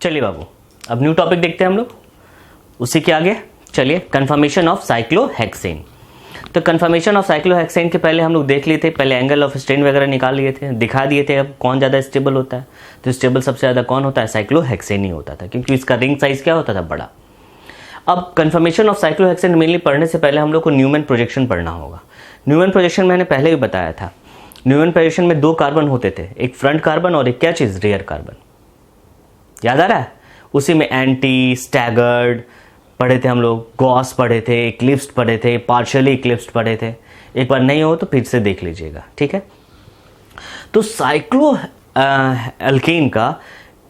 चलिए बाबू, अब new topic देखते हैं हम लोग, उसी के आगे चलिए कन्फर्मेशन ऑफ साइक्लोहेक्सेन। तो कन्फर्मेशन ऑफ साइक्लोहेक्सेन के पहले हम लोग देख लिए थे, पहले एंगल ऑफ स्ट्रेन वगैरह निकाल लिए थे, दिखा दिए थे अब कौन ज़्यादा स्टेबल होता है। तो स्टेबल सबसे ज़्यादा कौन होता है? साइक्लोहेक्सेन ही होता था, क्योंकि इसका रिंग साइज क्या होता था? बड़ा। अब कन्फर्मेशन ऑफ साइक्लोहेक्सेन मेनली पढ़ने से पहले हम लोग को न्यूमैन प्रोजेक्शन पढ़ना होगा। न्यूमैन प्रोजेक्शन मैंने पहले भी बताया था। न्यूमैन प्रोजेक्शन में 2 कार्बन होते थे, एक फ्रंट कार्बन और एक क्या चीज़? Rear carbon. याद आ रहा है? उसी में एंटी, स्टैगर्ड पढ़े थे हम लोग, गॉस पढ़े थे, इक्लिप्स्ड पढ़े थे, पार्शियली इक्लिप्स्ड पढ़े थे। एक बार नहीं हो तो फिर से देख लीजिएगा, ठीक है। तो साइक्लो अल्केन का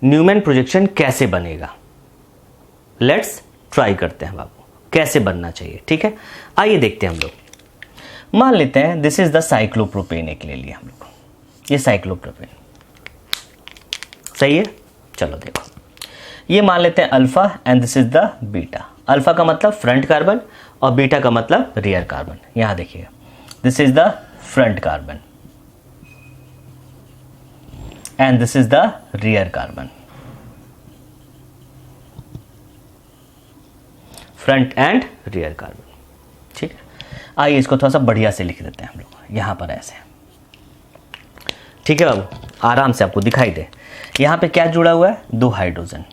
न्यूमैन प्रोजेक्शन कैसे बनेगा? लेट्स ट्राई करते हैं बाबू, कैसे बनना चाहिए, ठीक है। आइए देखते हैं हम लोग। मान लेते हैं दिस इज द साइक्लोप्रोपेन, एक ले लिया हम लोग, ये साइक्लोप्रोपेन सही है। चलो देखो, ये मान लेते हैं alpha and this is the beta. Alpha का मतलब फ्रंट कार्बन और बीटा का मतलब रियर कार्बन। यहां देखिएगा, this is the front carbon and this is the rear carbon, front end rear carbon, ठीक है। आइए इसको थोड़ा सा बढ़िया से लिख देते हैं हम लोग यहां पर ऐसे, ठीक है बाबू, आराम से आपको दिखाई दे। यहां पे क्या जुड़ा हुआ है? 2 हाइड्रोजन।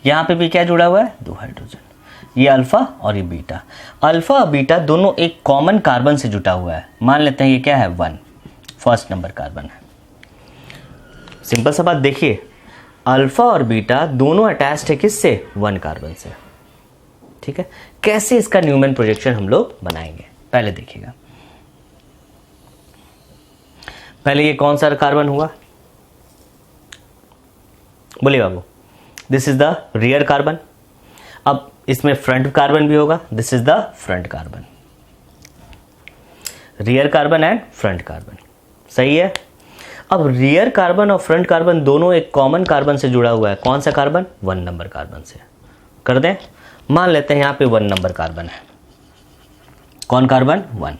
यहां पे भी क्या जुड़ा हुआ है? 2 हाइड्रोजन। ये अल्फा और ये बीटा। अल्फा और बीटा दोनों एक कॉमन कार्बन से जुटा हुआ है। मान लेते हैं ये क्या है? 1, फर्स्ट नंबर कार्बन है। सिंपल सा बात देखिए, अल्फा और बीटा दोनों अटैच्ड है किससे? 1 कार्बन से, ठीक है। कैसे इसका न्यूमैन प्रोजेक्शन हम लोग बनाएंगे? पहले देखिएगा, पहले ये कौन सा कार्बन हुआ? बोलिए बाबू। This is the rear carbon. अब इसमें फ्रंट कार्बन भी होगा, this is the front carbon, rear carbon and front carbon, सही है। अब रियर कार्बन और फ्रंट कार्बन दोनों एक कॉमन कार्बन से जुड़ा हुआ है। कौन सा कार्बन? 1 नंबर कार्बन से। कर दें, मान लेते हैं यहां पे 1 नंबर कार्बन है। कौन कार्बन? 1।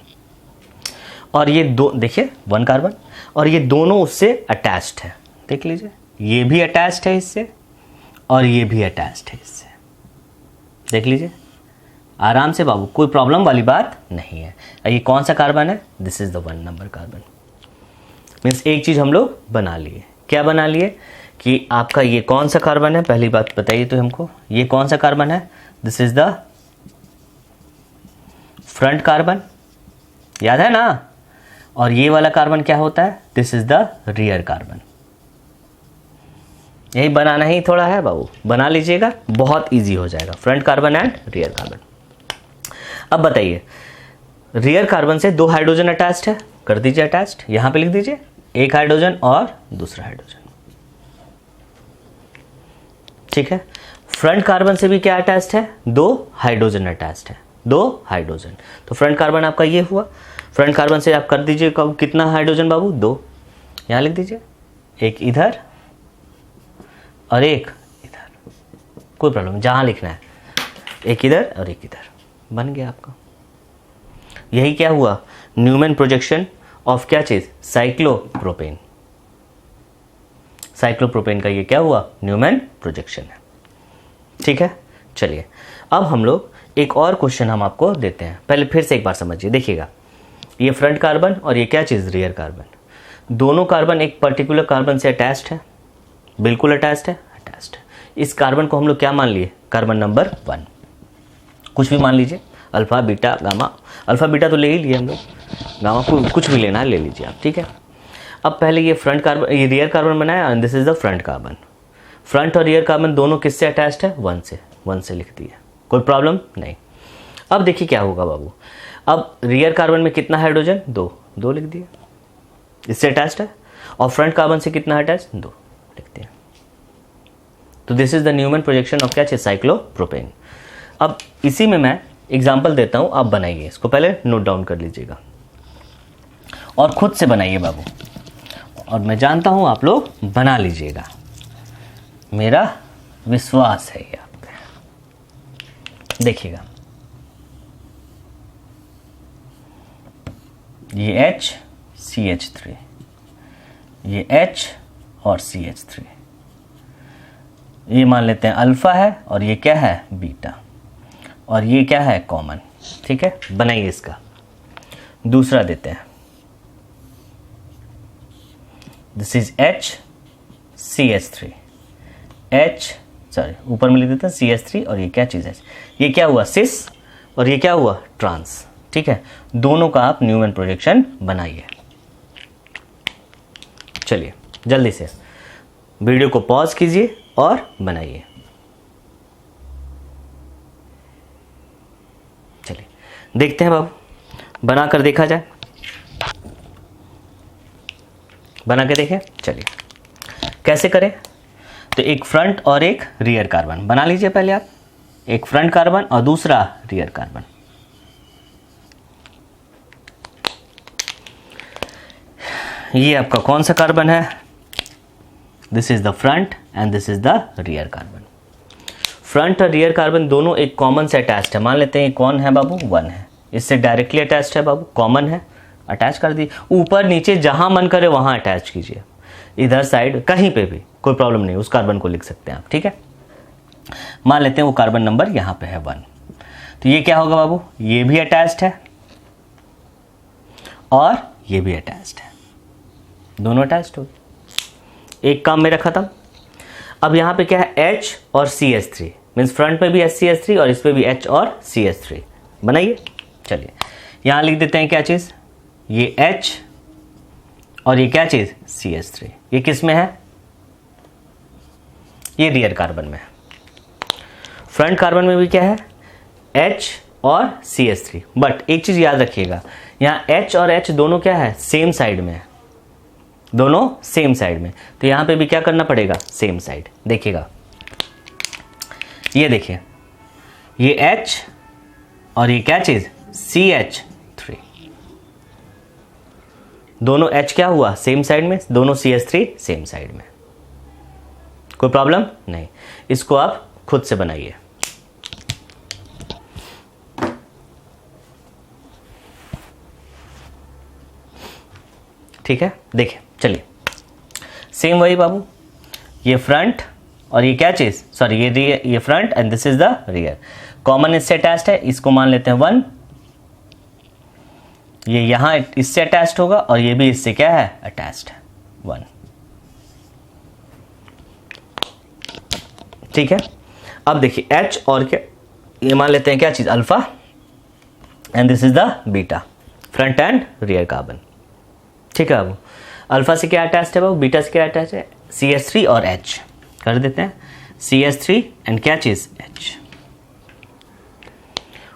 और ये दो देखिए 1 कार्बन, और ये दोनों उससे अटैच्ड है। देख लीजिए, ये भी अटैच्ड है इससे और ये भी अटैच्ड है इससे। देख लीजिए आराम से बाबू, कोई प्रॉब्लम वाली बात नहीं है। ये कौन सा कार्बन है? This is the 1 number carbon. Means एक चीज हम लोग बना लिए। क्या बना लिए? कि आपका ये कौन सा कार्बन है? पहली बात बताइए तो हमको, ये कौन सा कार्बन है? This is the front carbon, याद है ना। और ये वाला कार्बन क्या होता है? This is the rear carbon. यही बनाना ही थोड़ा है बाबू, बना लीजिएगा, बहुत इजी हो जाएगा। Front carbon and rear carbon. अब बताइए, रियर कार्बन से 2 हाइड्रोजन अटैच्ड है, कर दीजिए अटैच्ड, यहां पे लिख दीजिए 1 हाइड्रोजन और दूसरा हाइड्रोजन, ठीक है। फ्रंट कार्बन से भी क्या अटैच्ड है? 2 हाइड्रोजन अटैच्ड है, 2 हाइड्रोजन। तो फ्रंट कार्बन आपका ये हुआ। फ्रंट कार्बन से आप कर दीजिए कितना हाइड्रोजन बाबू? 2। यहां लिख दीजिए, एक इधर और एक इधर, कोई प्रॉब्लम, जहां लिखना है, एक इधर और एक इधर, बन गया आपका। यही क्या हुआ? न्यूमैन प्रोजेक्शन ऑफ क्या चीज? साइक्लोप्रोपेन। साइक्लोप्रोपेन का ये क्या हुआ? न्यूमैन प्रोजेक्शन है, ठीक है। चलिए अब हम लोग एक और क्वेश्चन हम आपको देते हैं। पहले फिर से एक बार समझिए, देखिएगा, ये फ्रंट कार्बन और ये क्या चीज? Rear carbon. दोनों कार्बन एक पर्टिकुलर कार्बन से अटैच्ड है, बिल्कुल अटैच्ड है, अटैच्ड है। इस कार्बन को हम लोग क्या मान लिए? Carbon number 1। कुछ भी मान लीजिए, alpha, beta, gamma. Alpha beta तो ले ही लिए हम लोग, गामा को कुछ भी लेना है ले लीजिए आप, ठीक है। अब पहले ये फ्रंट कार्बन, ये रियर कार्बन बनाया and this is the front carbon. Front और रियर कार्बन दोनों किससे अटैच्ड है? 1 से। 1 से लिख दिया, कोई प्रॉब्लम नहीं। अब देखिए क्या होगा बाबू, अब रियर कार्बन में कितना हाइड्रोजन? 2। 2 लिख दिया, इससे अटैच्ड है। और फ्रंट कार्बन से कितना अटैच्ड? 2 लिख दिया। तो this is the Newman projection of क्या चीज? साइक्लोप्रोपेन। अब इसी में मैं एग्जाम्पल देता हूं, आप बनाइए इसको, पहले नोट डाउन कर लीजिएगा और खुद से बनाइए बाबू, और मैं जानता हूं आप लोग बना लीजिएगा, मेरा विश्वास है ये आप पे। देखिएगा, ये H CH3, ये H और CH3, ये मान लेते हैं अल्फा है और ये क्या है बीटा, और ये क्या है कॉमन। ठीक है, बनाइए इसका। दूसरा देते हैं, दिस इज HCH3, ऊपर में लिख देते हैं CH3, और ये क्या चीज़ है, ये क्या हुआ सिस, और ये क्या हुआ ट्रांस। ठीक है, दोनों का आप न्यूमैन प्रोजेक्शन बनाइए। चलिए जल्दी से वीडियो को पॉज कीजिए और बनाइए। चलिए देखते हैं बाबू, बना कर देखा जाए, बना के देखें। चलिए कैसे करें, तो एक फ्रंट और एक रियर कार्बन बना लीजिए पहले आप, एक फ्रंट कार्बन और दूसरा रियर कार्बन। ये आपका कौन सा कार्बन है, this is the front end this is the rear carbon. Front और रियर कार्बन दोनों एक कॉमन से अटैच्ड है, मान लेते हैं कौन है बाबू 1 है, इससे डायरेक्टली अटैच्ड है बाबू, कॉमन है, अटैच कर दी। ऊपर नीचे जहां मन करे वहां अटैच कीजिए, इधर साइड कहीं पे भी कोई प्रॉब्लम नहीं, उस कार्बन को लिख सकते हैं आप। ठीक है, मान लेते हैं वो कार्बन नंबर यहां पे है 1, तो ये क्या होगा बाबू, ये भी अटैच्ड है और ये भी अटैच्ड है, दोनों अटैच्ड हो गए। एक काम मेरा खत्म। अब यहां पे क्या है H और CH3, मीन्स फ्रंट में भी HCH3 और इस पे भी H और CH3 बनाइए। चलिए यहां लिख देते हैं क्या चीज, ये H और ये क्या चीज CH3, ये किस में है, ये रियर कार्बन में है। फ्रंट कार्बन में भी क्या है H और CH3, बट एक चीज याद रखिएगा, यहां H और H दोनों क्या है सेम साइड में है, दोनों सेम साइड में, तो यहां पे भी क्या करना पड़ेगा सेम साइड। देखिएगा ये देखिए, ये H और ये क्या चीज CH3, दोनों H क्या हुआ सेम साइड में, दोनों CH3 सेम साइड में, कोई प्रॉब्लम नहीं। इसको आप खुद से बनाइए। ठीक है, देखिए चलिए सेम वही बाबू, ये फ्रंट और ये क्या चीज, सॉरी ये रियर, ये front end this is the rear, common इससे अटैच्ड है, इसको मान लेते हैं 1, ये यहां इससे अटैच्ड होगा और ये भी इससे क्या है अटैच्ड है 1। ठीक है, अब देखिए H और क्या, ये मान लेते हैं क्या चीज alpha and this is the beta, front end rear carbon. ठीक है बाबू, अल्फा से क्या अटैच्ड है बाबू, बीटा से क्या अटैच है CH3 और H, कर देते हैं CH3 एंड क्या चीज H।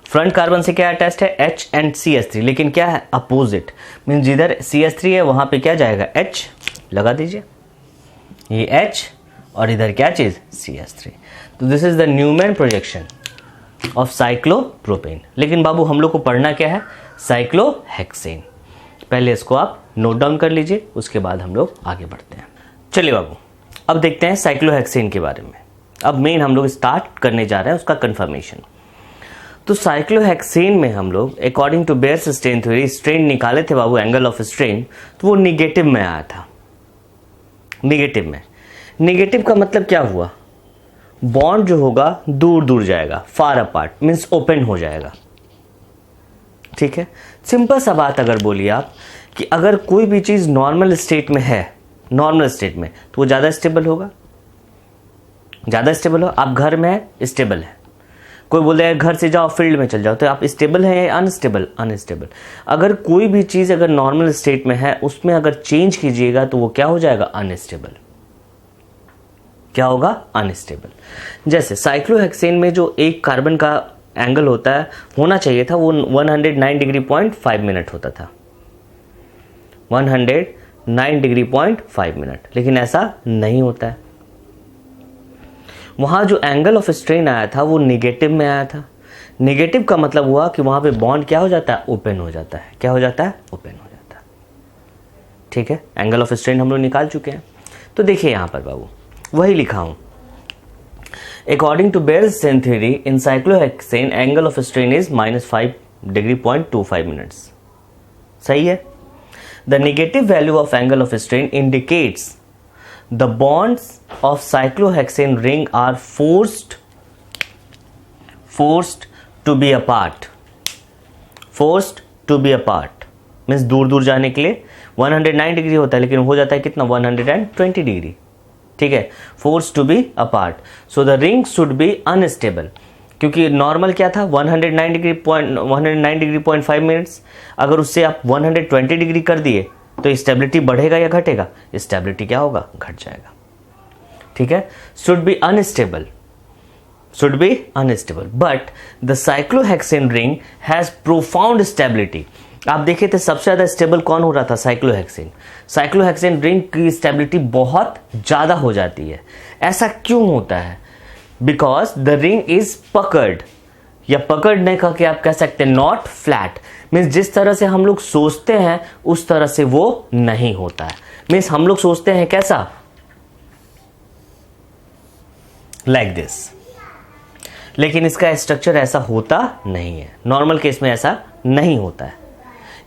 फ्रंट कार्बन से क्या अटैच्ड है H एंड CH3, लेकिन क्या है अपोजिट, मीन जिधर CH3 है वहां पे क्या जाएगा H, लगा दीजिए ये H और इधर क्या चीज CH3। तो this is the Newman projection of cyclopropane. लेकिन बाबू हम लोग को पढ़ना क्या है साइक्लोहेक्सेन, पहले इसको आप नोट डाउन कर लीजिए, उसके बाद हम लोग आगे बढ़ते हैं। चलिए बाबू अब देखते हैं साइक्लोहेक्सेन के बारे में। अब मेन हम लोग स्टार्ट करने जा रहे हैं उसका कंफर्मेशन। तो साइक्लोहेक्सेन में हम लोग according to Baeyer's strain theory strain निकाले थे बाबू, एंगल ऑफ स्ट्रेन, तो वो निगेटिव में आया था। निगेटिव में, निगेटिव का मतलब क्या हुआ, बॉन्ड जो होगा दूर दूर जाएगा, फार अपार्ट, मीन्स ओपन हो जाएगा। ठीक है, सिंपल सा बात अगर बोलिए आप कि अगर कोई भी चीज नॉर्मल स्टेट में है, नॉर्मल स्टेट में, तो वो ज्यादा स्टेबल होगा, ज्यादा स्टेबल हो। आप घर में है स्टेबल है, कोई बोल रहा है घर से जाओ फील्ड में चल जाओ, तो आप स्टेबल है या अनस्टेबल, अनस्टेबल। अगर कोई भी चीज अगर नॉर्मल स्टेट में है उसमें अगर चेंज कीजिएगा तो वो क्या हो जाएगा अनस्टेबल, क्या होगा अनस्टेबल। जैसे साइक्लोहेक्सेन में जो एक कार्बन का एंगल होता है, होना चाहिए था वो 109 डिग्री 0.5 मिनट होता था, 109 डिग्री 0.5 मिनट, लेकिन ऐसा नहीं होता है। वहां जो एंगल ऑफ स्ट्रेन आया था वो निगेटिव में आया था। निगेटिव का मतलब हुआ कि वहां पे बॉन्ड क्या हो जाता है, ओपन हो जाता है। क्या हो जाता है, ओपन हो जाता है। ठीक है, एंगल ऑफ स्ट्रेन हम लोग निकाल चुके हैं। तो देखिए यहां पर बाबू वही लिखा हूं, according to Baeyer's strain theory in cyclohexane angle of strain is -5 degree 0.25 minutes. सही है। The negative value of angle of strain indicates the bonds of cyclohexane ring are forced to be apart. Forced to be apart means दूर दूर जाने के लिए 109 degree होता है, लेकिन हो जाता है कितना 120 डिग्री। ठीक है, force to be apart. So the ring should be unstable, क्योंकि नॉर्मल क्या था 109 डिग्री 0.5 मिनट्स, अगर उससे आप 120 डिग्री कर दिए तो स्टेबिलिटी बढ़ेगा या घटेगा? स्टेबिलिटी क्या होगा? घट जाएगा। ठीक है, should be unstable, but the cyclohexane ring has profound stability. आप देखे थे सबसे ज्यादा स्टेबल कौन हो रहा था? साइक्लोहेक्सेन रिंग की स्टेबिलिटी बहुत ज्यादा हो जाती है। ऐसा क्यों होता है? Because the ring is puckered, या पकड़ने का क्या आप कह सकते हैं नॉट फ्लैट, मीन्स जिस तरह से हम लोग सोचते हैं उस तरह से वो नहीं होता है। मीन्स हम लोग सोचते हैं कैसा? लाइक दिस, लेकिन इसका स्ट्रक्चर ऐसा होता नहीं है। नॉर्मल केस में ऐसा नहीं होता है।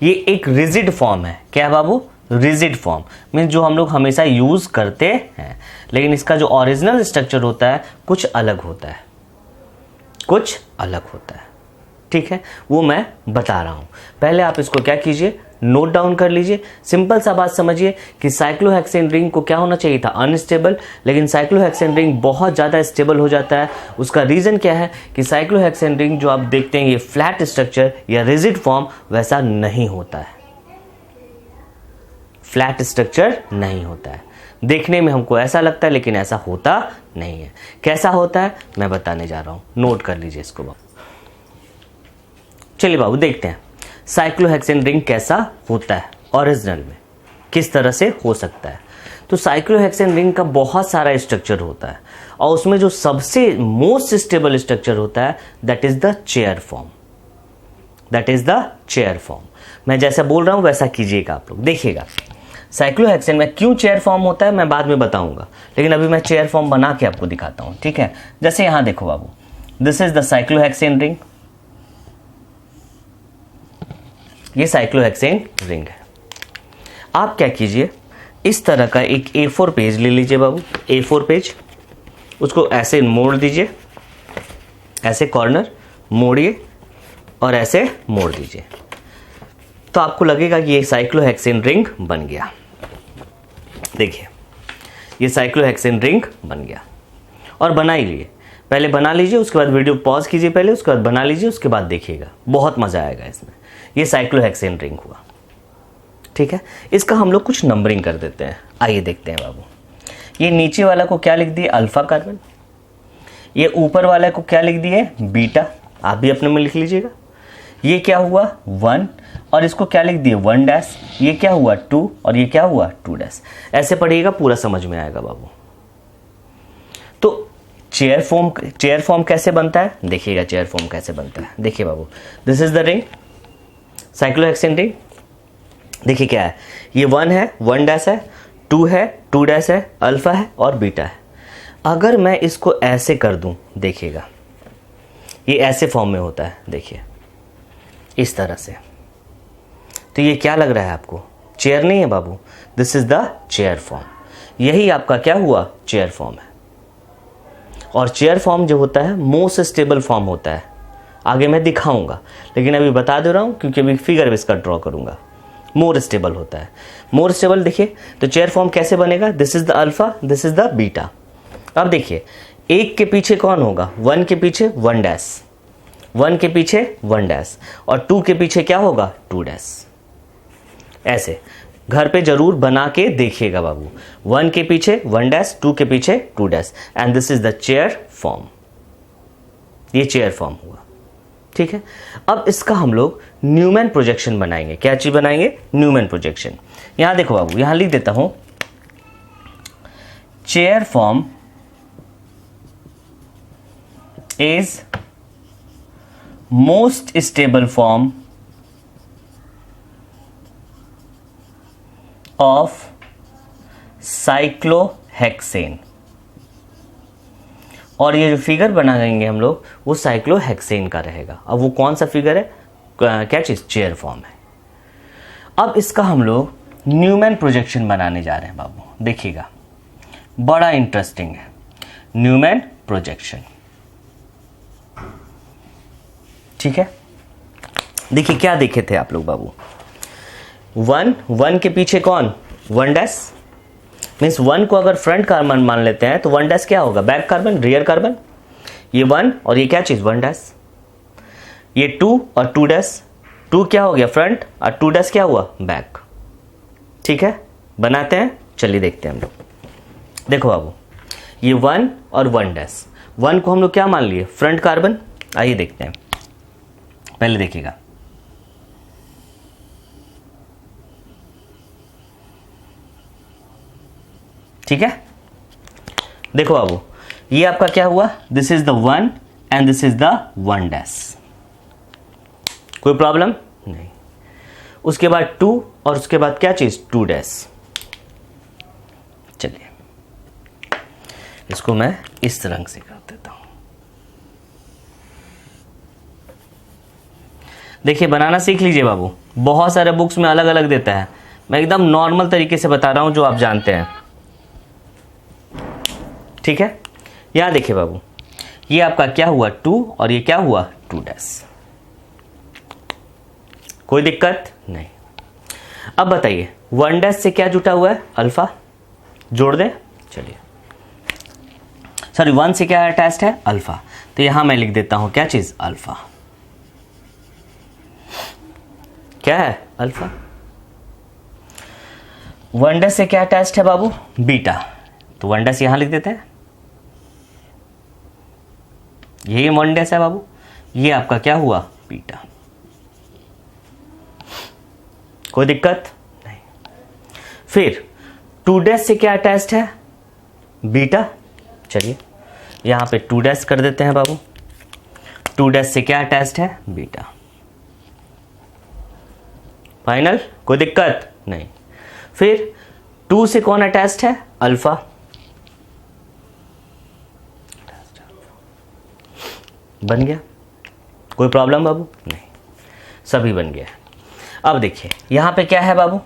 ये एक रिजिड फॉर्म है। क्या है बाबू? रिजिड फॉर्म मीन्स जो हम लोग हमेशा यूज करते हैं, लेकिन इसका जो ओरिजिनल स्ट्रक्चर होता है कुछ अलग होता है, ठीक है, वो मैं बता रहा हूं। पहले आप इसको क्या कीजिए, नोट डाउन कर लीजिए। सिंपल सा बात समझिए कि साइक्लोहेक्सेन रिंग को क्या होना चाहिए था? अनस्टेबल, लेकिन साइक्लोहेक्सेन रिंग बहुत ज़्यादा स्टेबल हो जाता है। उसका रीज़न क्या है कि साइक्लोहेक्सेन रिंग जो आप देखते हैं ये फ्लैट स्ट्रक्चर या रिजिड फॉर्म वैसा नहीं होता है, फ्लैट स्ट्रक्चर नहीं होता है। देखने में हमको ऐसा लगता है लेकिन ऐसा होता नहीं है। कैसा होता है मैं बताने जा रहा हूं, नोट कर लीजिए इसको बाबू। चलिए बाबू देखते हैं साइक्लोहेक्सेन रिंग कैसा होता है ओरिजिनल में, किस तरह से हो सकता है। तो साइक्लोहेक्सेन रिंग का बहुत सारा स्ट्रक्चर होता है और उसमें जो सबसे मोस्ट स्टेबल स्ट्रक्चर होता है that is the chair form. मैं जैसा बोल रहा हूं वैसा कीजिएगा आप लोग, देखिएगा साइक्लोहेक्सेन में क्यों चेयर फॉर्म होता है मैं बाद में बताऊंगा, लेकिन अभी मैं चेयर फॉर्म बना के आपको दिखाता हूं। ठीक है, जैसे यहां देखो बाबू, this is the cyclohexane ring, ये साइक्लोहेक्सेन रिंग है। आप क्या कीजिए, इस तरह का एक A4 पेज ले लीजिए बाबू, A4 पेज, उसको ऐसे मोड़ दीजिए, ऐसे कॉर्नर मोड़िए और ऐसे मोड़ दीजिए, तो आपको लगेगा कि ये साइक्लोहेक्सेन रिंग बन गया। देखिए ये साइक्लोहेक्सेन रिंग बन गया। और बना ही लिए, पहले बना लीजिए, उसके बाद वीडियो पॉज कीजिए, पहले उसके बाद बना लीजिए, उसके बाद देखिएगा बहुत मजा आएगा इसमें। ये साइक्लोहेक्सेन रिंग हुआ। ठीक है, इसका हम लोग कुछ नंबरिंग कर देते हैं। आइए देखते हैं बाबू, ये नीचे वाला को क्या लिख दिए अल्फा कार्बन, ये ऊपर वाला को क्या लिख दिए बीटा, आप भी अपने में लिख लीजिएगा। ये क्या हुआ 1 और इसको क्या लिख दिए 1 डैश, ये क्या हुआ 2 और ये क्या हुआ 2 डैश। ऐसे पढ़िएगा पूरा समझ में आएगा बाबू। तो चेयर फॉर्म कैसे बनता है देखिएगा, चेयर फॉर्म कैसे बनता है देखिए बाबू, this is the ring cyclohexane ring. देखिए क्या है, ये 1 है 1 डैश है, 2 है 2 डैश है, अल्फा है और बीटा है। अगर मैं इसको ऐसे कर दूं देखिएगा, ये ऐसे फॉर्म में होता है, देखिए इस तरह से। तो ये क्या लग रहा है आपको, चेयर नहीं है बाबू, this is the chair form. यही आपका क्या हुआ चेयर फॉर्म है। और चेयर फॉर्म जो होता है मोस्ट स्टेबल फॉर्म होता है, आगे मैं दिखाऊंगा, लेकिन अभी बता दे रहा हूं क्योंकि अभी फिगर इसका ड्रॉ करूंगा। मोर स्टेबल होता है, मोर स्टेबल। देखिए तो चेयर फॉर्म कैसे बनेगा, this is the alpha, this is the beta. अब देखिए 1 के पीछे कौन होगा, 1 के पीछे 1 डैश, 1 के पीछे 1 डैश और 2 के पीछे क्या होगा 2 डैश। ऐसे घर पे जरूर बना के देखिएगा बाबू, 1 के पीछे 1 डैश, 2 के पीछे 2 dash, and this is the chair form. ये चेयर फॉर्म हुआ। ठीक है, अब इसका हम लोग न्यूमैन प्रोजेक्शन बनाएंगे। क्या चीज बनाएंगे, न्यूमैन प्रोजेक्शन। यहां देखो बाबू, यहां लिख देता हूं chair form is most stable form of cyclohexane. और ये जो फिगर बनाएंगे हम लोग वो साइक्लोहेक्सेन का रहेगा। अब वो कौन सा फिगर है, क्या चीज, चेयर फॉर्म है। अब इसका हम लोग न्यूमैन प्रोजेक्शन बनाने जा रहे हैं बाबू, देखिएगा बड़ा इंटरेस्टिंग है, न्यूमैन प्रोजेक्शन। ठीक है, देखिए क्या देखे थे आप लोग बाबू, वन के पीछे कौन, वन डैश, मीन्स वन को अगर फ्रंट कार्बन मान लेते हैं तो वन डैश क्या होगा, बैक कार्बन, रियर कार्बन। ये वन और ये क्या चीज, वन डैश। ये टू और टू डैश, टू क्या हो गया फ्रंट और टू डैश क्या हुआ, बैक। ठीक है, बनाते हैं, चलिए देखते हैं हम लोग। देखो बाबू, ये वन और वन डैश, वन को हम लोग क्या मान लिए, फ्रंट कार्बन। आइए देखते हैं, पहले देखिएगा, ठीक है। देखो बाबू, ये आपका क्या हुआ, this is the one and this is the one dash, कोई प्रॉब्लम नहीं। उसके बाद टू और उसके बाद क्या चीज, टू डैश। चलिए इसको मैं इस रंग से कर देता हूं। देखिए बनाना सीख लीजिए बाबू, बहुत सारे बुक्स में अलग अलग देता है, मैं एकदम नॉर्मल तरीके से बता रहा हूं जो आप जानते हैं। ठीक है, यहां देखिए बाबू, ये आपका क्या हुआ, टू और ये क्या हुआ, टू डैश, कोई दिक्कत नहीं। अब बताइए वन डैश से क्या जुटा हुआ है, अल्फा, जोड़ दे। चलिए सॉरी, वन से क्या अटैच्ड है, अल्फा, तो यहां मैं लिख देता हूं क्या चीज, अल्फा। क्या है, अल्फा। वन डैश से क्या अटैच्ड है बाबू, बीटा, तो वन डैश यहां लिख देते हैं, यही वन डैश है बाबू, ये आपका क्या हुआ, बीटा, कोई दिक्कत नहीं। फिर टू डैश से क्या अटैच्ड है, बीटा, चलिए यहां पे टू डैश कर देते हैं बाबू, टू डैश से क्या अटैच्ड है, बीटा, फाइनल, कोई दिक्कत नहीं। फिर टू से कौन अटैच्ड है, अल्फा, बन गया, कोई प्रॉब्लम बाबू नहीं, सभी बन गया। अब देखिए यहां पे क्या है बाबू,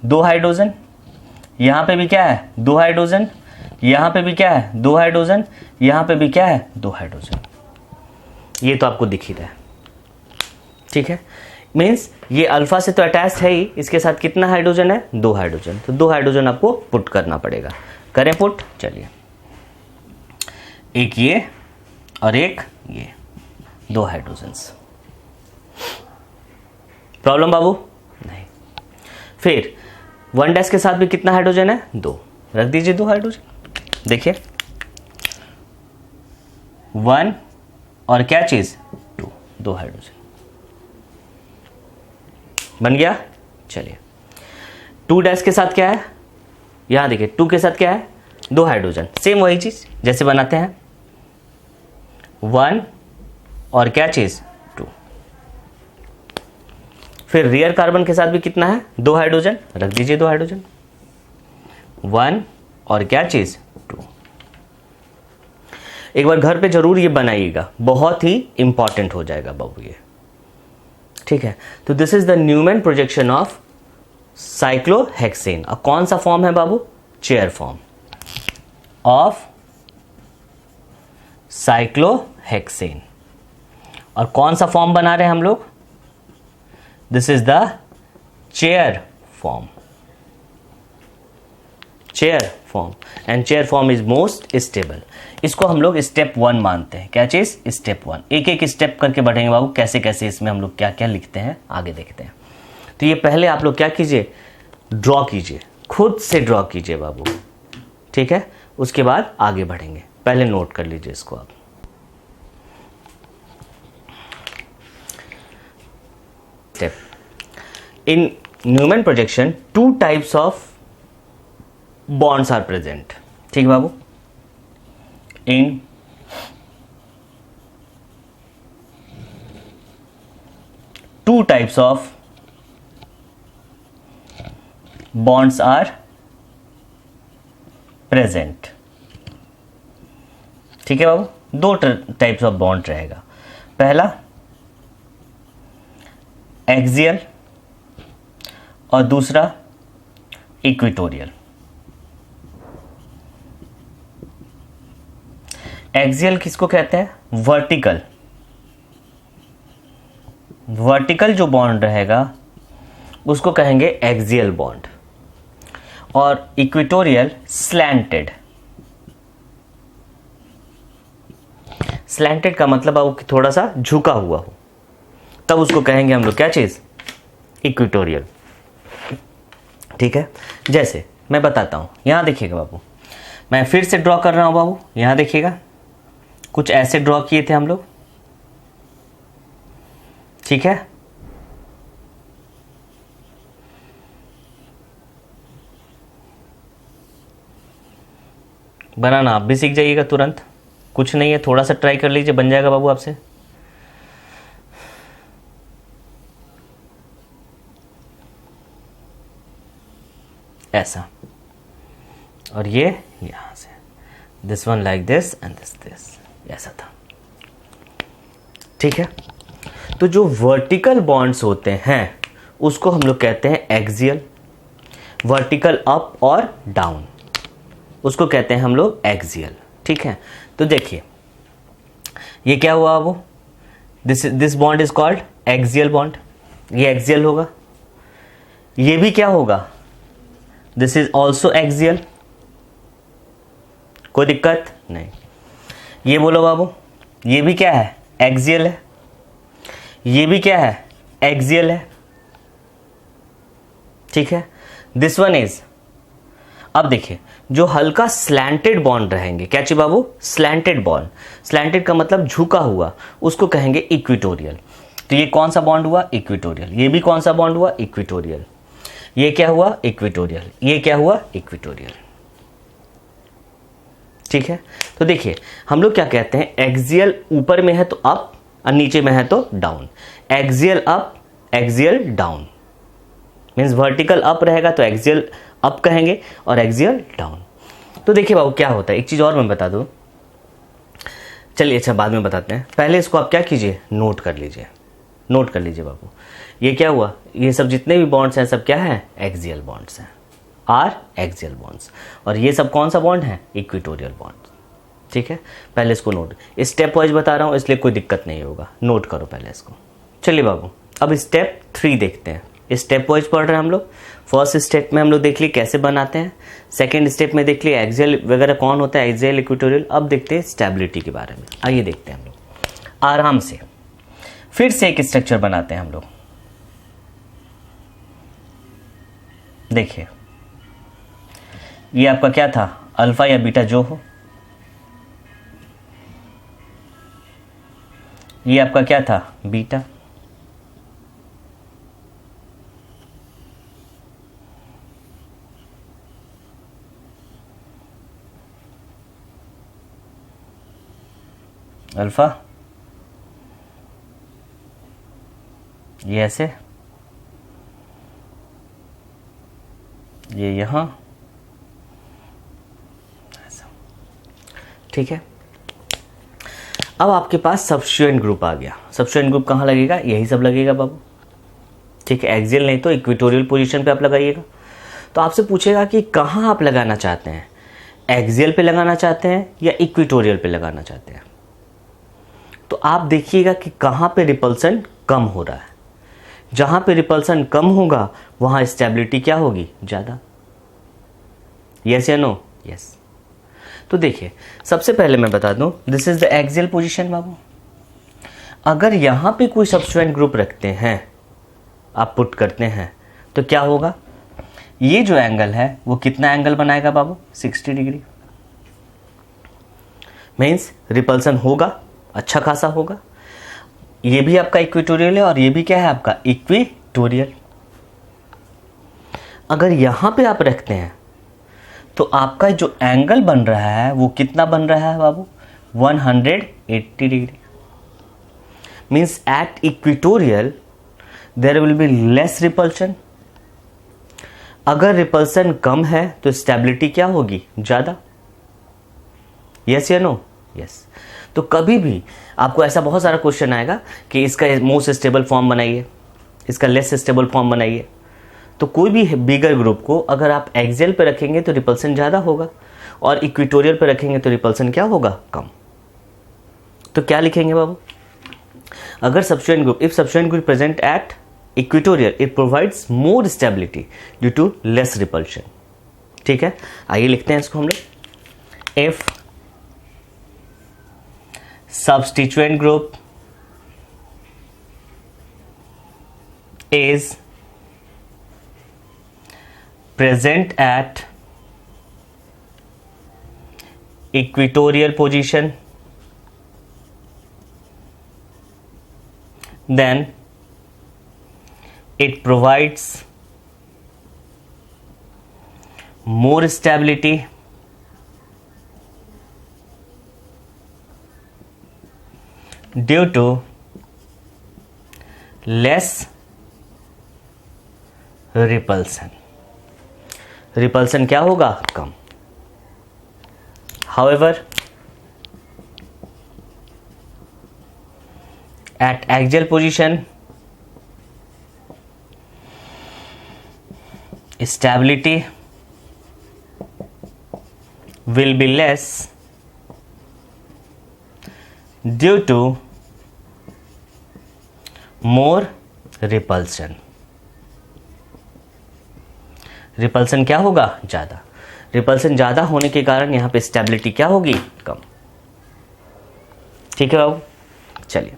दो हाइड्रोजन, यहां पे भी क्या है, दो हाइड्रोजन, यहां पे भी क्या है, दो हाइड्रोजन, यहां पे भी क्या है, दो हाइड्रोजन, ये तो आपको दिख ही रहा है। ठीक है, मीन्स ये अल्फा से तो अटैच है ही, इसके साथ कितना हाइड्रोजन है, दो हाइड्रोजन, तो दो हाइड्रोजन आपको पुट करना पड़ेगा, करें पुट। चलिए एक ये और एक ये, दो हाइड्रोजन्स, प्रॉब्लम बाबू नहीं। फिर वन डैश के साथ भी कितना हाइड्रोजन है, दो, रख दीजिए दो हाइड्रोजन। देखिए वन और क्या चीज, टू, दो हाइड्रोजन बन गया। चलिए टू डैश के साथ क्या है, यहां देखिए टू के साथ क्या है, दो हाइड्रोजन, सेम वही चीज जैसे बनाते हैं, वन और क्या चीज, टू। फिर रियर कार्बन के साथ भी कितना है, दो हाइड्रोजन, रख दीजिए दो हाइड्रोजन, वन और क्या चीज, टू। एक बार घर पे जरूर ये बनाइएगा, बहुत ही इंपॉर्टेंट हो जाएगा बाबू ये। ठीक है, तो this is the Newman projection of cyclohexane. अब कौन सा फॉर्म है बाबू, चेयर फॉर्म ऑफ साइक्लोहेक्सेन। और कौन सा फॉर्म बना रहे हैं हम लोग, this is the chair form, chair form, and chair form is most stable. इसको हम लोग स्टेप वन मानते हैं, क्या चीज, स्टेप वन। एक एक स्टेप करके बढ़ेंगे बाबू, कैसे कैसे इसमें हम लोग क्या क्या लिखते हैं आगे देखते हैं। तो ये पहले आप लोग क्या कीजिए, ड्रॉ कीजिए, खुद से ड्रॉ कीजिए बाबू, ठीक है, उसके बाद आगे बढ़ेंगे। पहले नोट कर लीजिए इसको आप। Step in Newman projection, two types of bonds are present, ठीक है बाबू। in two types of bonds are present, ठीक है बाबू। दो टाइप्स ऑफ बॉन्ड रहेगा, पहला एक्सियल और दूसरा इक्वेटोरियल। एक्सियल किसको कहते हैं? वर्टिकल। वर्टिकल जो बॉन्ड रहेगा उसको कहेंगे एक्सियल बॉन्ड, और इक्वेटोरियल स्लैंटेड। स्लैंटेड का मतलब वो थोड़ा सा झुका हुआ हो, तब उसको कहेंगे हम लोग क्या चीज? इक्वेटोरियल। ठीक है, जैसे मैं बताता हूं, यहां देखिएगा बाबू, मैं फिर से ड्रॉ कर रहा हूं बाबू, यहां देखिएगा, कुछ ऐसे ड्रॉ किए थे हम लोग। ठीक है, बनाना आप भी सीख जाइएगा तुरंत, कुछ नहीं है, थोड़ा सा ट्राई कर लीजिए, बन जाएगा बाबू आपसे। ऐसा, और ये यहां से, this one like this and this, ऐसा था। ठीक है, तो जो वर्टिकल बॉन्ड्स होते हैं उसको हम लोग कहते हैं एक्सियल। वर्टिकल अप और डाउन उसको कहते हैं हम लोग एक्सियल। ठीक है, तो देखिए ये क्या हुआ वो, this bond is called axial bond, ये एक्सियल होगा। ये भी क्या होगा? दिस इज ऑल्सो एक्सियल, कोई दिक्कत नहीं। ये बोलो बाबू, ये भी क्या है? एक्सियल है। ये भी क्या है? एक्सियल है। ठीक है, दिस वन इज, अब देखिए जो हल्का स्लैंटेड बॉन्ड रहेंगे, क्या चाहिए बाबू? Slanted bond. स्लैंटेड का मतलब झुका हुआ, उसको कहेंगे इक्वेटोरियल। तो ये कौन सा बॉन्ड हुआ? इक्वेटोरियल। ये भी कौन सा बॉन्ड हुआ? इक्वेटोरियल। ये क्या हुआ? इक्वेटोरियल। ये क्या हुआ? इक्वेटोरियल। ठीक है, तो देखिए हम लोग क्या कहते हैं, एक्सियल ऊपर में है तो अप और नीचे में है तो down. Axial up, axial down, means vertical up रहेगा तो एक्सियल अप कहेंगे और एक्सियल डाउन। तो देखिए बाबू क्या होता है, एक चीज और मैं बता दूं, चलिए अच्छा बाद में बताते हैं, पहले इसको आप क्या कीजिए? नोट कर लीजिए, नोट कर लीजिए बाबू। ये क्या हुआ? ये सब जितने भी बॉन्ड्स हैं सब क्या है? एक्सियल बॉन्ड्स हैं, आर एक्सियल बॉन्ड्स। और ये सब कौन सा बॉन्ड है? Equatorial bond. ठीक है, पहले इसको नोट, स्टेप वाइज बता रहा हूं इसलिए कोई दिक्कत नहीं होगा, नोट करो पहले इसको। चलिए बाबू अब स्टेप 3 देखते हैं, स्टेप वाइज पढ़ रहे हैं हम लोग। फर्स्ट स्टेप में हम लोग देख लिए कैसे बनाते हैं, सेकेंड स्टेप में देख लिए एक्सियल वगैरह कौन होता है, एक्सियल, इक्वेटोरियल। अब देखते हैं स्टेबिलिटी के बारे में, आइए देखते हैं हम लोग आराम से। फिर से एक स्ट्रक्चर बनाते हैं हम लोग। देखिए ये आपका क्या था? अल्फा या बीटा जो हो, ये आपका क्या था? बीटा। अल्फा, ये ऐसे, ये यहां ऐसा। ठीक है, अब आपके पास सब्स्टिट्यूएंट ग्रुप आ गया। सब्स्टिट्यूएंट ग्रुप कहाँ लगेगा? यही सब लगेगा बाबू। ठीक है, एक्सियल नहीं तो इक्वेटोरियल पोजीशन पे आप लगाइएगा। तो आपसे पूछेगा कि कहाँ आप लगाना चाहते हैं, एक्सियल पे लगाना चाहते हैं या इक्वेटोरियल पे लगाना चाहते हैं। तो आप देखिएगा कि कहाँ पे रिपल्सन कम हो रहा है। जहां पे रिपल्सन कम होगा वहां स्टेबिलिटी क्या होगी? ज़्यादा। यस या नो? यस। तो देखिए सबसे पहले मैं बता दूं, this is the axial position बाबू। अगर यहां पे कोई सब्स्टिट्यूएंट ग्रुप रखते हैं, आप पुट करते हैं, तो क्या होगा? ये जो एंगल है वो कितना एंगल बनाएगा बाबू? 60 डिग्री। मीन्स रिपल्सन होगा, अच्छा खासा होगा। ये भी आपका इक्वेटोरियल है और ये भी क्या है आपका? इक्वेटोरियल। अगर यहां पे आप रखते हैं तो आपका जो एंगल बन रहा है वो कितना बन रहा है बाबू? 180 degree. Means at equatorial there will be less repulsion. अगर रिपल्सन कम है तो स्टेबिलिटी क्या होगी? ज़्यादा। यस या नो? यस। तो कभी भी आपको ऐसा बहुत सारा क्वेश्चन आएगा कि इसका मोस्ट स्टेबल फॉर्म बनाइए, इसका लेस स्टेबल फॉर्म बनाइए। तो कोई भी बिगर ग्रुप को अगर आप एक्सियल पे रखेंगे तो रिपल्सन ज़्यादा होगा और इक्वेटोरियल पे रखेंगे तो रिपल्सन क्या होगा? कम। तो क्या लिखेंगे बाबू, अगर substituent group, if substituent group present at equatorial it provides more stability due to less repulsion. ठीक है, आइए लिखते हैं इसको हम लोग। If substituent group is present at equatorial position, then it provides more stability due to less repulsion. Repulsion क्या होगा, कम। However at axial position stability will be less due to more repulsion. Repulsion क्या होगा, ज़्यादा। Repulsion ज़्यादा होने के कारण यहाँ पे स्टेबिलिटी क्या होगी, कम। ठीक है बाबू, चलिए।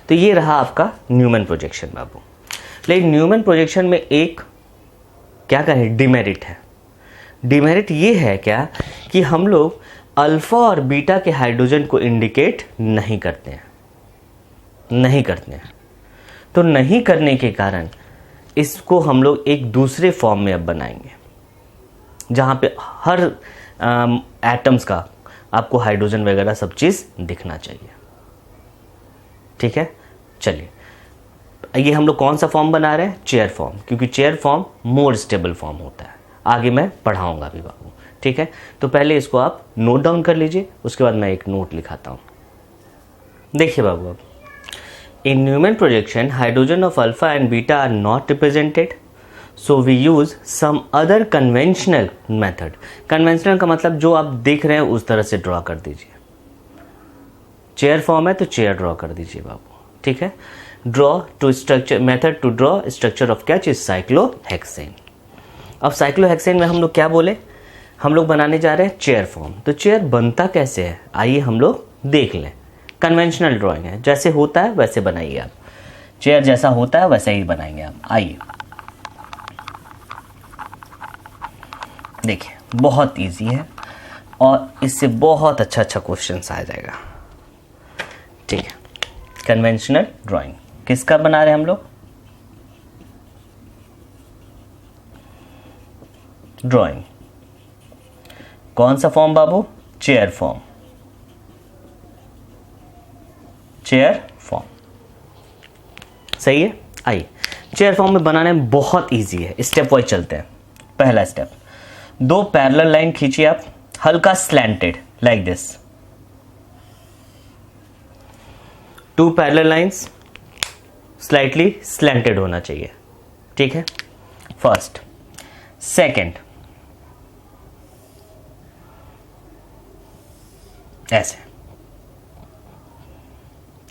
तो ये रहा आपका न्यूमैन प्रोजेक्शन बाबू। लेकिन न्यूमैन प्रोजेक्शन में एक क्या कहें, डिमेरिट है। डिमेरिट ये है क्या कि हम लोग अल्फा और बीटा के हाइड्रोजन को इंडिकेट नहीं करते हैं, नहीं करते हैं। तो नहीं करने के कारण इसको हम लोग एक दूसरे फॉर्म में अब बनाएंगे, जहाँ पे हर एटम्स का आपको हाइड्रोजन वगैरह सब चीज़ दिखना चाहिए। ठीक है, चलिए। ये हम लोग कौन सा फॉर्म बना रहे हैं, चेयर फॉर्म, क्योंकि chair form more stable form होता है। आगे मैं पढ़ाऊँगा भी बाबू। ठीक है, तो पहले इसको आप नोट डाउन कर लीजिए, उसके बाद मैं एक नोट लिखाता हूँ। देखिए बाबू, अब in Newman projection hydrogen of alpha and beta are not represented, so we use some other conventional method। conventional का मतलब जो आप देख रहे हैं उस तरह से ड्रॉ कर दीजिए। चेयर फॉर्म है तो चेयर ड्रॉ कर दीजिए बाबू। ठीक है, draw to structure, method to draw structure of क्या चीज, साइक्लोहेक्सेन। अब साइक्लोहेक्सेन में हम लोग क्या बोले, हम लोग बनाने जा रहे हैं चेयर फॉर्म। तो चेयर बनता कैसे है, आइए हम लोग देख लें। कन्वेंशनल ड्राइंग है, जैसे होता है वैसे बनाइए आप। चेयर जैसा होता है वैसे ही बनाएंगे आप। आइए देखिए, बहुत इजी है और इससे बहुत अच्छा अच्छा क्वेश्चन आ जाएगा। ठीक है, कन्वेंशनल ड्राइंग किसका बना रहे हैं हम लोग, ड्राइंग। कौन सा फॉर्म बाबू, चेयर फॉर्म, चेयर फॉर्म। सही है, आइए। चेयर फॉर्म में बनाने में बहुत इजी है, स्टेप वाइज चलते हैं। पहला स्टेप, दो पैरेलल लाइन खींचिए आप, हल्का slanted like this. Two parallel lines slightly slanted होना चाहिए। ठीक है, फर्स्ट। सेकंड, ऐसे।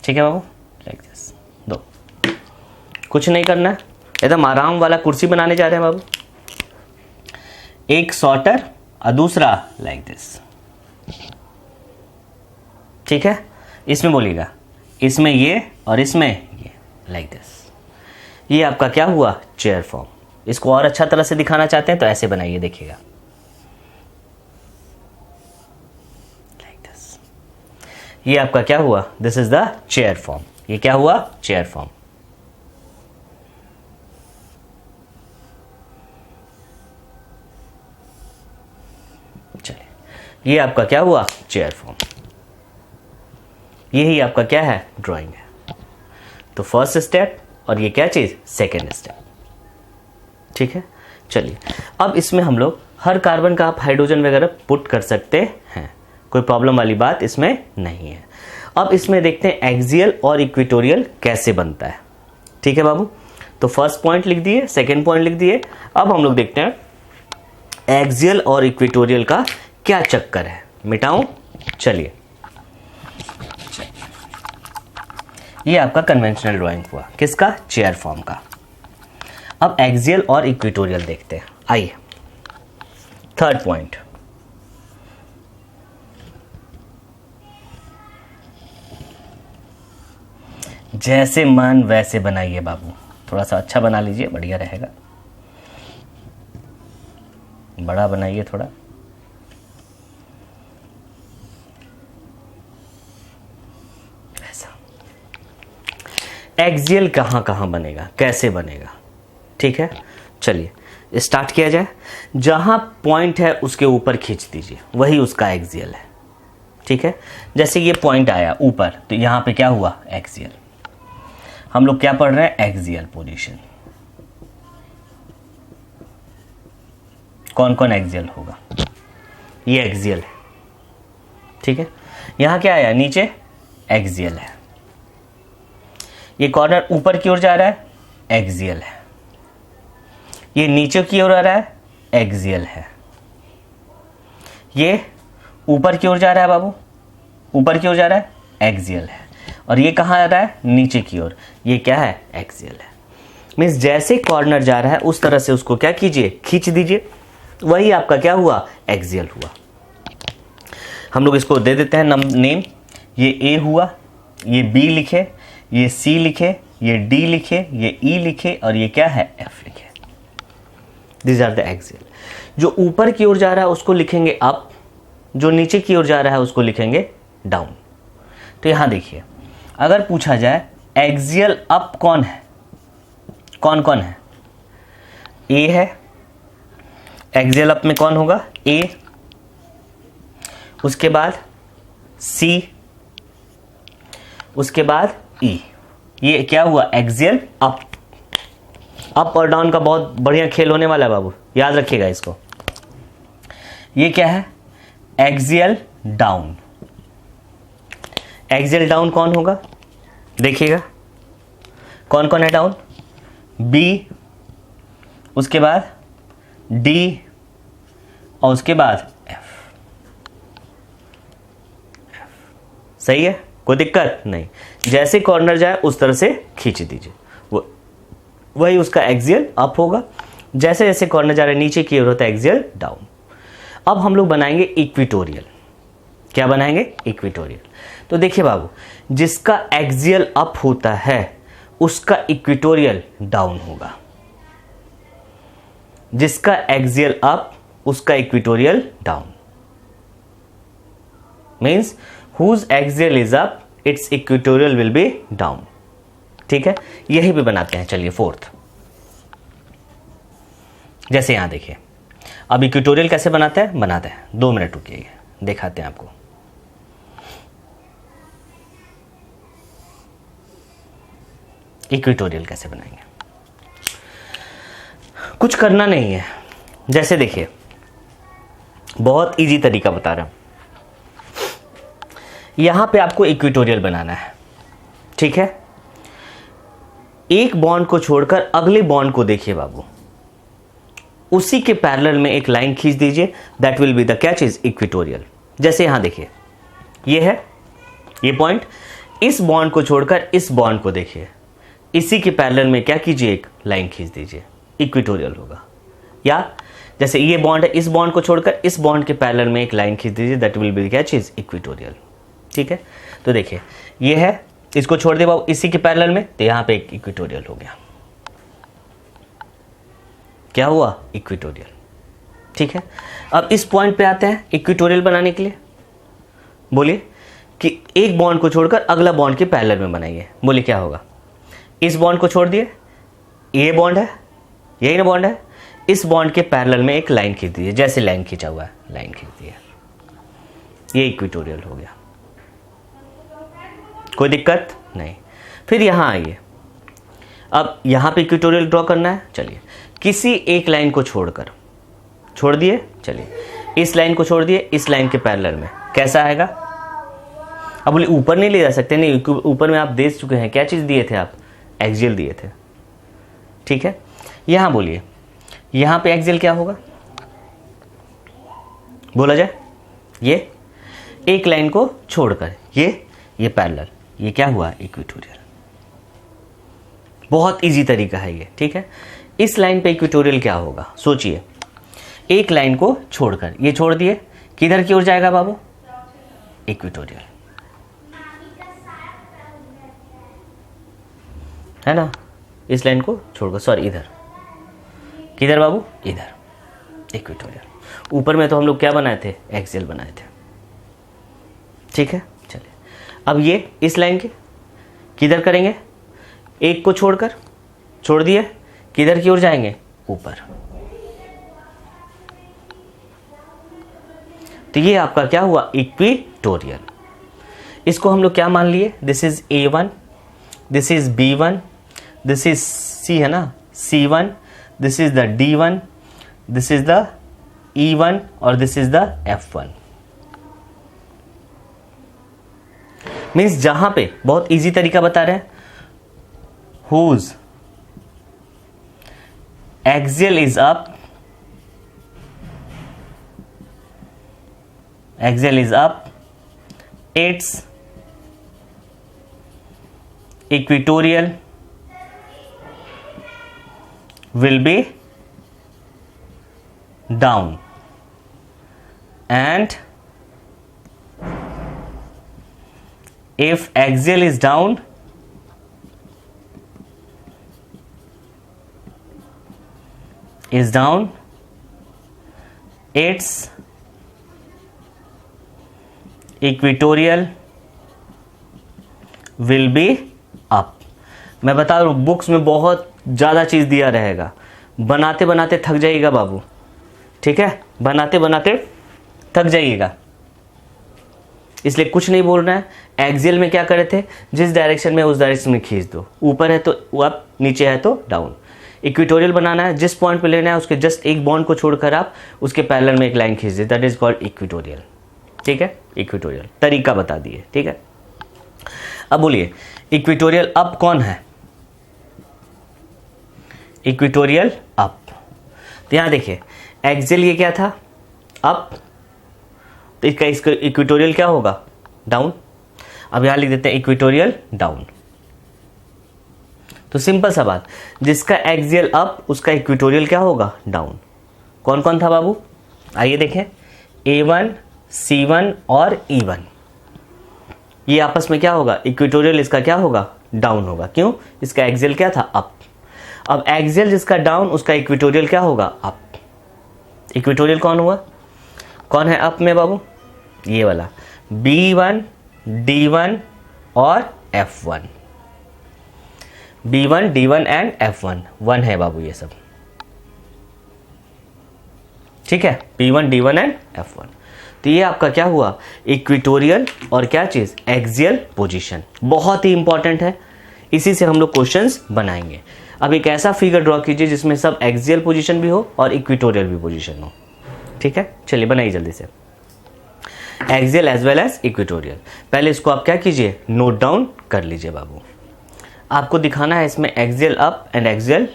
ठीक है बाबू, लाइक दिस। दो, कुछ नहीं करना है, एकदम आराम वाला कुर्सी बनाने जा रहे हैं बाबू। एक शॉर्टर और दूसरा लाइक दिस। ठीक है, इसमें बोलिएगा, इसमें ये और इसमें ये, लाइक दिस। ये आपका क्या हुआ, चेयर फॉर्म। इसको और अच्छा तरह से दिखाना चाहते हैं तो ऐसे बनाइए, देखिएगा, लाइक दिस। ये आपका क्या हुआ, this is the chair form. ये क्या हुआ, चेयर फॉर्म। चलिए, ये आपका क्या हुआ, चेयर फॉर्म। यही आपका क्या है, ड्राइंग है। तो फर्स्ट स्टेप और ये क्या चीज, सेकेंड स्टेप। ठीक है, चलिए। अब इसमें हम लोग हर कार्बन का आप हाइड्रोजन वगैरह पुट कर सकते हैं, कोई प्रॉब्लम वाली बात इसमें नहीं है। अब इसमें देखते हैं एक्सियल और इक्वेटोरियल कैसे बनता है। ठीक है बाबू, तो फर्स्ट पॉइंट लिख दिए, सेकेंड पॉइंट लिख दिए। अब हम लोग देखते हैं एक्सियल और इक्वेटोरियल का क्या चक्कर है। मिटाऊं, चलिए। ये आपका कन्वेंशनल ड्राइंग हुआ, किसका? चेयर फॉर्म का। अब एक्सियल और इक्वेटोरियल देखते हैं, आइए। थर्ड पॉइंट, जैसे मन वैसे बनाइए बाबू, थोड़ा सा अच्छा बना लीजिए, बढ़िया रहेगा। बड़ा बनाइए थोड़ा। ऐसा। एक्सियल कहाँ कहाँ बनेगा, कैसे बनेगा, ठीक है। चलिए स्टार्ट किया जाए। जहां पॉइंट है उसके ऊपर खींच दीजिए, वही उसका एक्सियल है, ठीक है। जैसे ये पॉइंट आया ऊपर, तो यहां पे क्या हुआ? एक्सियल। हम लोग क्या पढ़ रहे हैं? Axial position. कौन कौन एक्सियल होगा? ये एक्सियल है, ठीक है। यहां क्या आया? नीचे एक्सियल है। ये कॉर्नर ऊपर की ओर जा रहा है, एक्सियल है। ये नीचे की ओर आ रहा है, एक्सियल है। ये ऊपर की ओर जा रहा है बाबू, ऊपर की ओर जा रहा है, एक्सियल है। और ये कहाँ आ रहा है? नीचे की ओर, ये क्या है? एक्सियल है। मीन्स जैसे कॉर्नर जा रहा है उस तरह से उसको क्या कीजिए? खींच दीजिए, वही आपका क्या हुआ? एक्सियल हुआ। हम लोग इसको दे देते हैं नेम। ये ए हुआ, ये बी लिखे, ये सी लिखे, ये डी लिखे, ये ई लिखे, और ये क्या है? एफ लिखे। These are the axial. जो ऊपर की ओर जा रहा है उसको लिखेंगे अप, जो नीचे की ओर जा रहा है उसको लिखेंगे डाउन। तो यहां देखिए, अगर पूछा जाए एक्सियल अप कौन है, कौन कौन है? ए है। एक्सियल अप में कौन होगा? ए, उसके बाद सी, उसके बाद ई। ये क्या हुआ? Axial up. अप और डाउन का बहुत बढ़िया खेल होने वाला है बाबू, याद रखिएगा इसको। ये क्या है? Axial down. एक्सियल डाउन कौन होगा? देखिएगा कौन कौन है डाउन? बी, उसके बाद डी, और उसके बाद एफ। सही है, कोई दिक्कत नहीं। जैसे कॉर्नर जाए उस तरह से खींच दीजिए, वही उसका एक्सियल अप होगा। जैसे जैसे कॉर्नर जा रहा है नीचे की ओर होता है एक्सियल डाउन। अब हम लोग बनाएंगे इक्वेटोरियल। क्या बनाएंगे? इक्वेटोरियल। तो देखिए बाबू, जिसका एक्सियल अप होता है उसका इक्वेटोरियल डाउन होगा। जिसका एक्सियल अप उसका equatorial down. Means whose axial is up its equatorial will be down, ठीक है। यही भी बनाते हैं। चलिए फोर्थ, जैसे यहां देखिए। अब इक्वेटोरियल कैसे बनाते हैं? बनाते हैं, 2 मिनट रुकिए, दिखाते हैं आपको। इक्वेटोरियल कैसे बनाएंगे? कुछ करना नहीं है। जैसे देखिए, बहुत इजी तरीका बता रहा हूं। यहां पे आपको इक्वेटोरियल बनाना है, ठीक है। एक बॉन्ड को छोड़कर अगले बॉन्ड को देखिए बाबू, उसी के पैरेलल में एक लाइन खींच दीजिए, दैट विल बी द क्या चीज? इक्वेटोरियल। जैसे यहां देखिए, ये है ये पॉइंट, इस बॉन्ड को छोड़कर इस बॉन्ड को देखिए, इसी के पैरेलल में क्या कीजिए? एक लाइन खींच दीजिए, इक्वेटोरियल होगा। या जैसे ये बॉन्ड है, इस बॉन्ड को छोड़कर इस बॉन्ड के पैरेलल में एक लाइन खींच दीजिए, दैट विल बी क्या चीज? इक्वेटोरियल, ठीक है। तो देखिए, ये है, इसको छोड़ दे बाबू इसी के पैरेलल में, तो यहां पे एक इक्वेटोरियल हो गया। क्या हुआ? इक्वेटोरियल, ठीक है। अब इस पॉइंट पे आते हैं इक्वेटोरियल बनाने के लिए। बोलिए कि एक बॉन्ड को छोड़कर अगला बॉन्ड के पैरेलल में बनाइए। बोलिए क्या होगा? इस बॉन्ड को छोड़ दिए, ये बॉन्ड है, यही ना बॉन्ड है, इस बॉन्ड के पैरेलल में एक लाइन खींच दीजिए, जैसे लाइन खींचा हुआ है, लाइन खींच दिया, ये इक्वेटोरियल हो गया। कोई दिक्कत नहीं। फिर यहां आइए, अब यहां पे इक्वेटोरियल ड्रॉ करना है। चलिए, किसी एक लाइन को छोड़कर, छोड़ दिए, चलिए इस लाइन को छोड़ दिए, इस लाइन के पैरेलल में कैसा आएगा? अब बोले ऊपर नहीं ले जा सकते, नहीं, ऊपर में आप दे चुके हैं। क्या चीज दिए थे आप? एक्सियल दिए थे, ठीक है। यहां बोलिए, यहां पे एक्सियल क्या होगा? बोला जाए, ये एक लाइन को छोड़कर ये पैरेलल, ये क्या हुआ? इक्वेटोरियल। बहुत इजी तरीका है ये, ठीक है। इस लाइन पे इक्वेटोरियल क्या होगा, सोचिए, एक लाइन को छोड़कर ये छोड़ दिए, किधर की ओर जाएगा बाबू, इक्वेटोरियल, है ना। इस लाइन को छोड़कर, सॉरी इधर, किधर बाबू, इधर, इक्वेटोरियल। ऊपर में तो हम लोग क्या बनाए थे, एक्सियल बनाए थे, ठीक है। चलिए अब ये इस लाइन के किधर करेंगे, एक को छोड़कर, छोड़ दिए, किधर की ओर जाएंगे, ऊपर। तो ये आपका क्या हुआ, इक्वेटोरियल। इसको हम लोग क्या मान लिए, this is A1, this is B1, this is C है ना, C1, this is the D1, this is the E1 और this is the F1। Means जहां पे बहुत इजी तरीका बता रहे हैं, whose axial is up, axial is up, its equatorial will be down, and if axial is down, its equatorial will be up। मैं बता रहा हूँ बुक्स में बहुत ज़्यादा चीज़ दिया रहेगा, बनाते बनाते थक जाइएगा बाबू, ठीक है, बनाते बनाते थक जाइएगा, इसलिए कुछ नहीं बोल रहा है। एक्सियल में क्या करे थे, जिस डायरेक्शन में उस डायरेक्शन में खींच दो, ऊपर है तो अप, नीचे है तो डाउन। इक्वेटोरियल बनाना है, जिस पॉइंट पे लेना है उसके जस्ट एक बॉन्ड को छोड़कर आप उसके पैरेलल में एक लाइन खींच दे, दैट इज कॉल्ड इक्वेटोरियल, ठीक है। इक्वेटोरियल तरीका बता दिए, ठीक है। अब बोलिए इक्वेटोरियल अप कौन है, इक्वेटोरियल अप। तो यहां देखिए एक्सियल ये क्या था, अप, तो इसका इक्वेटोरियल क्या होगा, डाउन। अब यहां लिख देते हैं इक्वेटोरियल डाउन। तो सिंपल सा बात, जिसका एक्सियल अप उसका इक्वेटोरियल क्या होगा, डाउन। कौन कौन था बाबू, आइए देखें, A1, C1 और E1, ये आपस में क्या होगा, इक्वेटोरियल इसका क्या होगा, डाउन होगा। क्यों, इसका एक्सियल क्या था, अप। अब एक्सियल जिसका डाउन उसका इक्वेटोरियल क्या होगा, अप। इक्वेटोरियल कौन हुआ, कौन है अप में बाबू, ये वाला B1, D1 और F1, B1, D1 and F1, 1 है बाबू ये सब, ठीक है, B1, D1 एंड F1। तो ये आपका क्या हुआ, इक्वेटोरियल और क्या चीज, एक्सियल पोजीशन। बहुत ही इंपॉर्टेंट है, इसी से हम लोग क्वेश्चंस बनाएंगे। अब एक ऐसा फिगर ड्रॉ कीजिए जिसमें सब एक्सियल पोजीशन भी हो और इक्वेटोरियल भी पोजीशन हो, ठीक है। चलिए बनाइए जल्दी से, axial as well as equatorial. पहले इसको आप क्या कीजिए, नोट डाउन कर लीजिए बाबू। आपको दिखाना है इसमें axial up and axial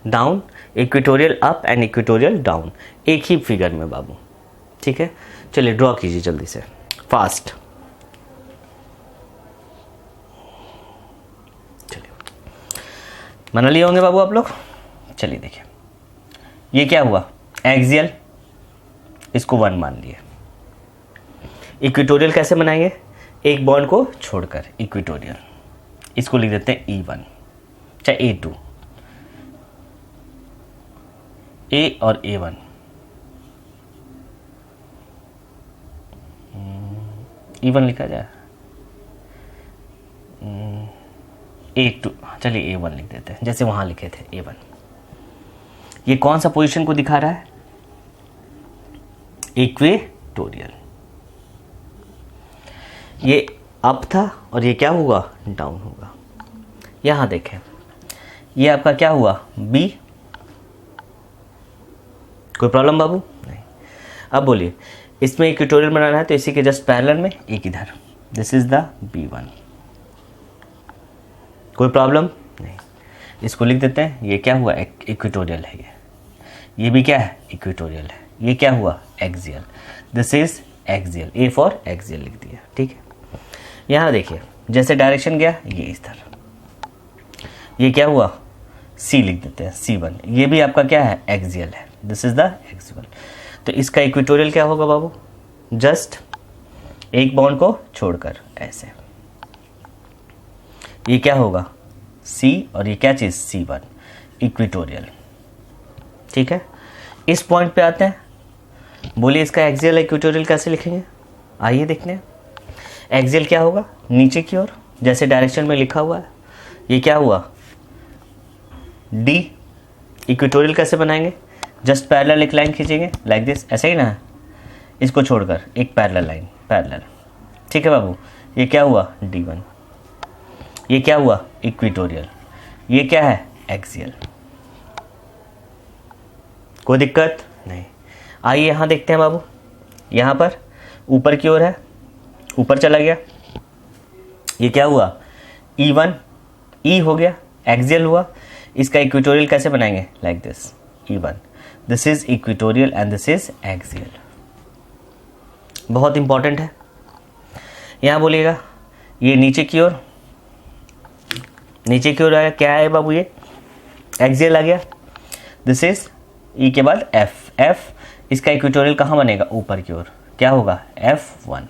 down, equatorial up and equatorial down, एक ही फिगर में बाबू, ठीक है। चलिए ड्रॉ कीजिए जल्दी से, फास्ट। चलिए बना लिए होंगे बाबू आप लोग। चलिए देखिए ये क्या हुआ, एक्सियल, इसको 1 मान लिए। इक्वेटोरियल कैसे बनाएंगे, एक बॉन्ड को छोड़कर, इक्वेटोरियल, इसको लिख देते हैं E1 चाहे A2, A और A1, E1 लिखा जाए, A2, चलिए A1 लिख देते हैं, जैसे वहां लिखे थे A1। ये कौन सा पोजीशन को दिखा रहा है, इक्वेटोरियल। ये अप था और ये क्या हुआ, डाउन होगा। यहां देखें, ये आपका क्या हुआ, B। कोई प्रॉब्लम बाबू, नहीं। अब बोलिए इसमें इक्वेटोरियल बनाना है तो इसी के जस्ट पैरेलल में एक इधर, दिस इज द B1। कोई प्रॉब्लम नहीं, इसको लिख देते हैं, ये क्या हुआ, इक्वेटोरियल है, ये भी क्या है, इक्वेटोरियल है। ये क्या हुआ, axial, this is axial, A for axial लिख दिया, ठीक है। यहाँ देखिए जैसे डायरेक्शन गया ये इस तरह, ये क्या हुआ, सी लिख देते हैं, C1। ये भी आपका क्या है, एक्सियल है, दिस इज द एक्सियल। तो इसका इक्वेटोरियल क्या होगा बाबू, जस्ट एक बॉन्ड को छोड़कर ऐसे, ये क्या होगा C और ये क्या चीज़ C1, इक्वेटोरियल। ठीक है, इस पॉइंट पे आते हैं, बोलिए इसका एक्सियल इक्वेटोरियल कैसे लिखेंगे, आइए देखते हैं। एक्सियल क्या होगा, नीचे की ओर, जैसे डायरेक्शन में लिखा हुआ है। ये क्या हुआ, D। इक्वेटोरियल कैसे बनाएंगे, जस्ट पैरेलल एक लाइन खींचेंगे लाइक दिस, ऐसे ही ना है, इसको छोड़कर एक पैरेलल लाइन, पैरेलल। ठीक है बाबू, ये क्या हुआ D1, ये क्या हुआ इक्वेटोरियल, ये क्या है एक्सियल। कोई दिक्कत नहीं। आइए यहाँ देखते हैं बाबू, यहाँ पर ऊपर की ओर है, ऊपर चला गया, ये क्या हुआ E1, E हो गया, एक्सियल हुआ। इसका इक्वेटोरियल कैसे बनाएंगे, like this, E1, this is equatorial and this is axial. बहुत इंपॉर्टेंट है। यहाँ बोलिएगा ये नीचे की ओर, नीचे की ओर आया, क्या है बाबू ये एक्सियल आ गया, दिस इज E के बाद F, इसका इक्वेटोरियल कहाँ बनेगा, ऊपर की ओर, क्या होगा F1।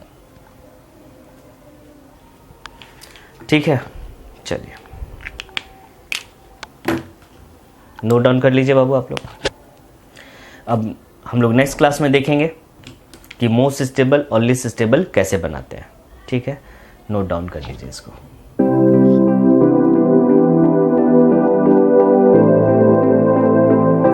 ठीक है, चलिए नोट डाउन कर लीजिए बाबू आप लोग। अब हम लोग नेक्स्ट क्लास में देखेंगे कि मोस्ट स्टेबल और लीस्ट स्टेबल कैसे बनाते हैं। ठीक है, नोट डाउन कर लीजिए इसको।